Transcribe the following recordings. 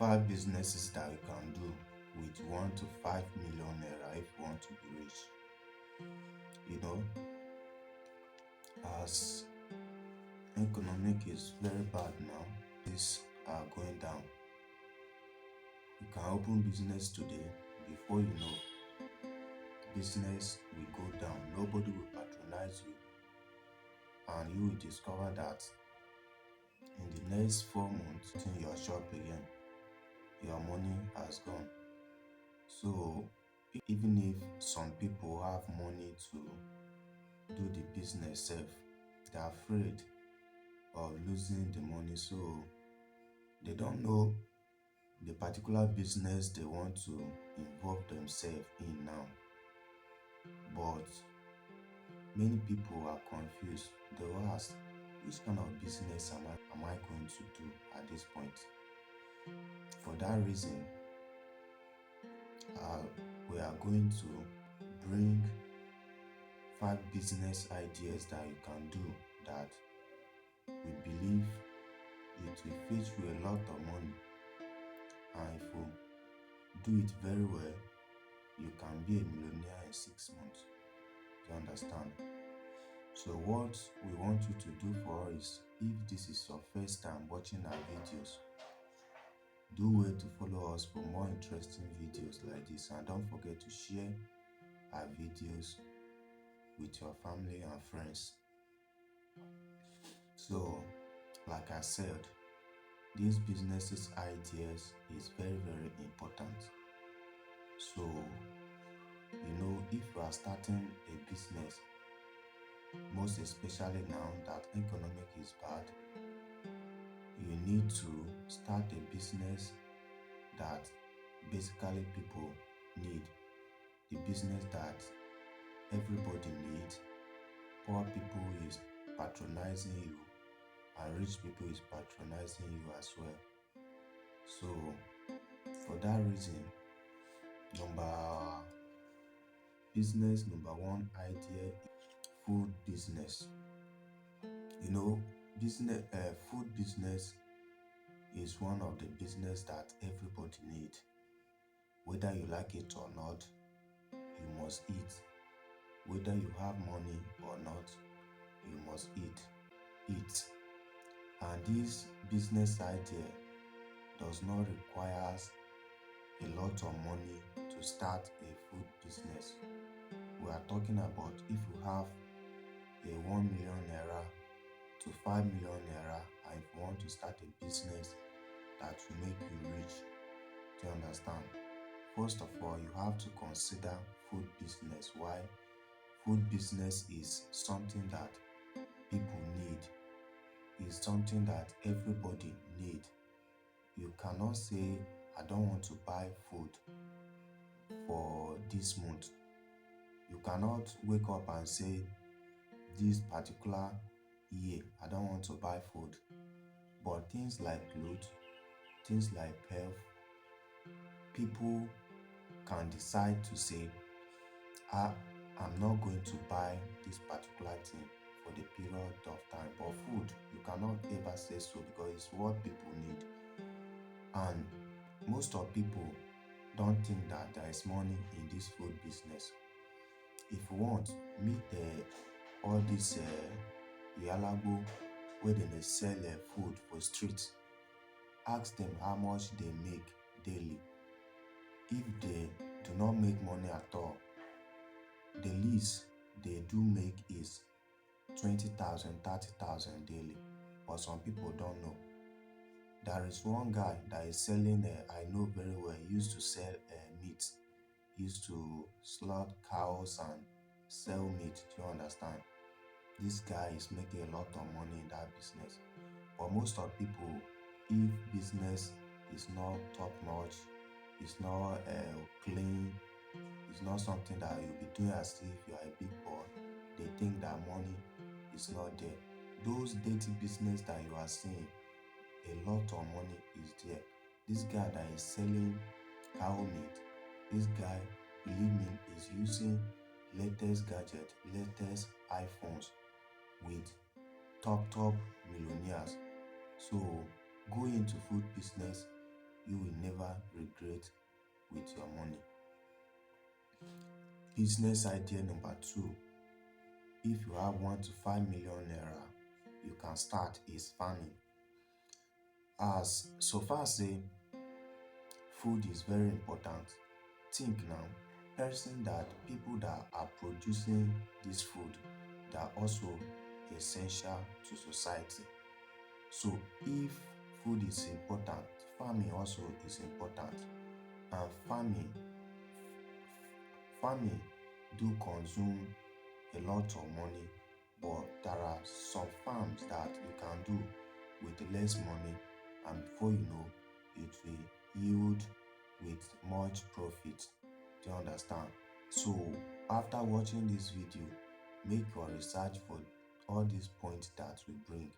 Five businesses that you can do with 1 to 5 million naira if you want to be rich. You know, as economic is very bad now, things are going down. You can open business today, before you know, business will go down. Nobody will patronize you, and you will discover that in the next 4 months, in your shop again, your money has gone. So even if some people have money to do the business self, they're afraid of losing the money, so they don't know the particular business they want to involve themselves in now. But many people are confused. They will ask, which kind of business am I going to do at this point? For that reason, we are going to bring 5 business ideas that you can do that we believe it will fetch you a lot of money, and if you do it very well, you can be a millionaire in 6 months. You understand? So what we want you to do for us is, if this is your first time watching our videos, do well to follow us for more interesting videos like this, and don't forget to share our videos with your family and friends. So, like I said, these businesses ideas is very important. So, if you are starting a business, most especially now that economic is bad, you need to start a business that basically people need, the business that everybody needs. Poor people is patronizing you, and rich people is patronizing you as well. So for that reason, number one idea, food business. Food business is one of the business that everybody need. Whether you like it or not, you must eat. Whether you have money or not, you must eat. And this business idea does not require a lot of money to start a food business. We are talking about if you have a 1 million naira to 5 million naira, and if you want to start a business that will make you rich. Do you understand? First of all, you have to consider food business. Why? Food business is something that people need. It's something that everybody need. You cannot say, I don't want to buy food for this month. You cannot wake up and say, this particular year, I don't want to buy food. But things like clothes, things like health, people can decide to say, I'm not going to buy this particular thing for the period of time. But food, you cannot ever say so, because it's what people need. And most of people don't think that there is money in this food business. If you want, meet all these Yalago where they sell food for street. Ask them how much they make daily. If they do not make money at all, the least they do make is 20,000, 30,000 daily. But some people don't know. There is one guy that is selling, I know very well, he used to sell meat. He used to slaughter cows and sell meat. Do you understand? This guy is making a lot of money in that business. But most of people, if business is not top notch, it's not clean, it's not something that you'll be doing as if you are a big boy, they think that money is not there. Those dirty business that you are seeing, a lot of money is there. This guy that is selling cow meat, this guy, believe me, is using latest gadget, latest iPhones with top millionaires. So go into food business, you will never regret with your money. Business idea number two: if you have 1 to 5 million naira, you can start is farming. As so far say food is very important, think now, people that are producing this food, they are also essential to society. So if food is important, farming also is important. And farming do consume a lot of money, but there are some farms that you can do with less money, and before you know, it will yield with much profit. Do you understand? So after watching this video, make your research for all these points that we bring.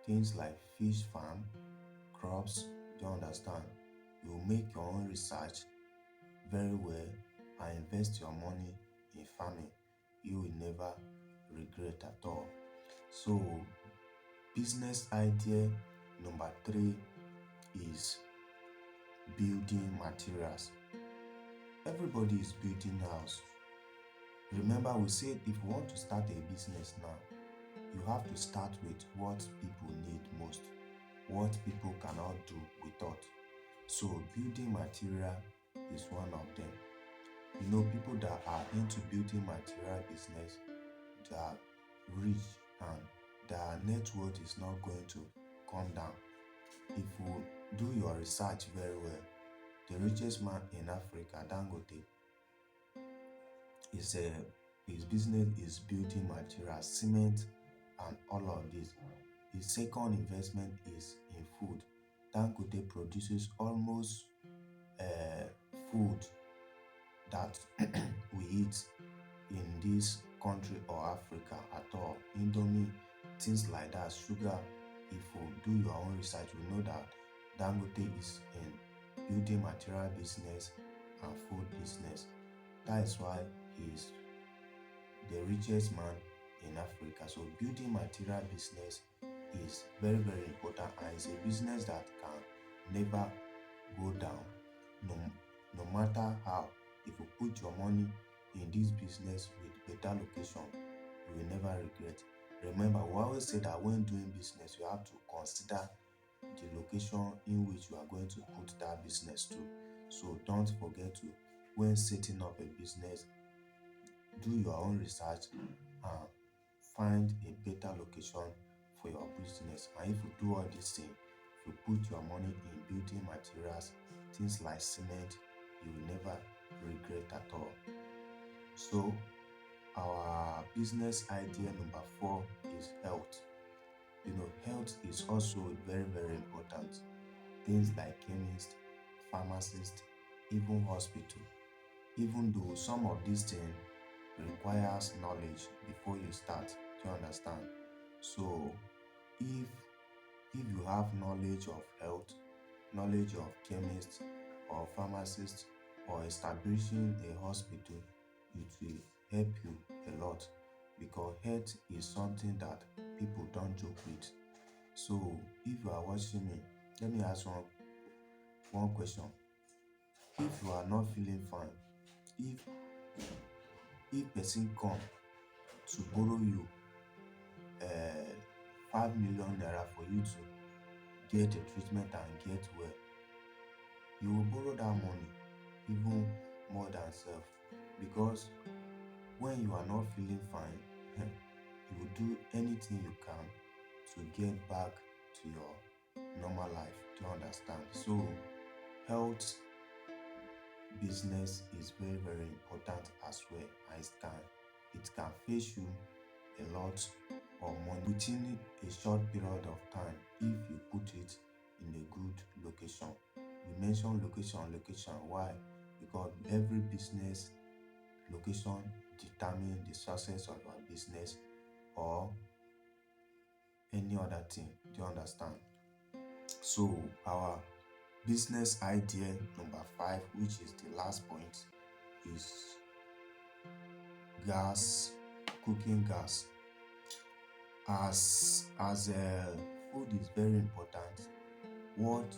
Things like fish farm, crops. Do you understand? You make your own research very well and invest your money in farming. You will never regret at all. So business idea number three is building materials. Everybody is building house. Remember, we said if you want to start a business now, you have to start with what people need most, what people cannot do without. So building material is one of them. You know, people that are into building material business, they are rich and their net worth is not going to come down. If you do your research very well, the richest man in Africa, Dangote, his business is building materials, cement, and all of this. His second investment is in food. Dangote produces almost food that we eat in this country or Africa at all. Indomie, things like that, sugar. If you do your own research, you know that Dangote is in building material business and food business. That is why he is the richest man in Africa. So building material business is very, very important, and it's a business that can never go down. No matter how, if you put your money in this business with better location, you will never regret. Remember, we always say that when doing business, you have to consider the location in which you are going to put that business to. So don't forget to, when setting up a business, do your own research and find a better location for your business. And if you do all these things, if you put your money in building materials, things like cement, you will never regret at all. So our business idea number four is health. You know, health is also very, very important. Things like chemist, pharmacist, even hospital. Even though some of these things requires knowledge before you start, do you understand? So if you have knowledge of health, knowledge of chemist or pharmacist, or establishing a hospital, it will help you a lot, because health is something that people don't joke with. So if you are watching me, let me ask one question. If you are not feeling fine, if person come to borrow you 5 million naira for you to get a treatment and get well, you will borrow that money even more than self, because when you are not feeling fine, you will do anything you can to get back to your normal life. Do you understand? So health business is very, very important as well, and it can fetch you a lot of money within a short period of time if you put it in a good location. We mention location. Why? Because every business location determines the success of our business or any other thing. Do you understand? So our business idea number five, which is the last point, is gas, cooking gas. As food is very important, what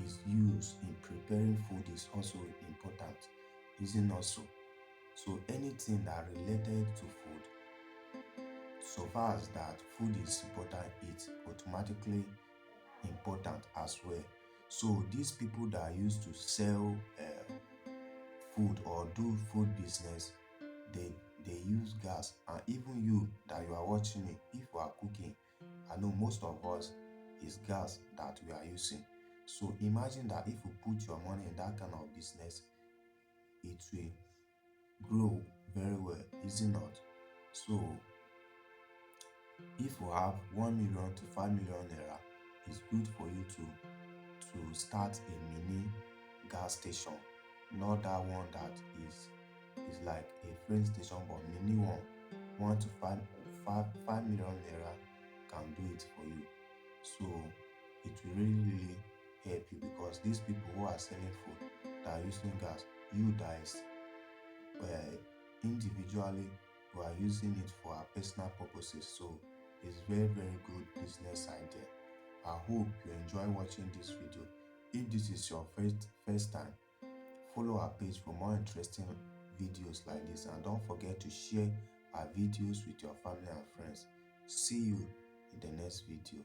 is used in preparing food is also important, isn't also. So anything that related to food, so far as that food is important, it's automatically important as well. So these people that used to sell food or do food business, they they use gas. And even you that you are watching it, if you are cooking, I know most of us is gas that we are using. So imagine that if you put your money in that kind of business, it will grow very well, is it not? So if you have 1 million to 5 million naira, it's good for you to start a mini gas station, not that one that is like a filling station, but mini one. 1 to 5 million naira can do it for you. So it will really help you, because these people who are selling food that are using gas, you that is individually we are using it for our personal purposes. So it's very good business idea. I hope you enjoy watching this video. If this is your first time, follow our page for more interesting videos like this, and don't forget to share our videos with your family and friends. See you in the next video.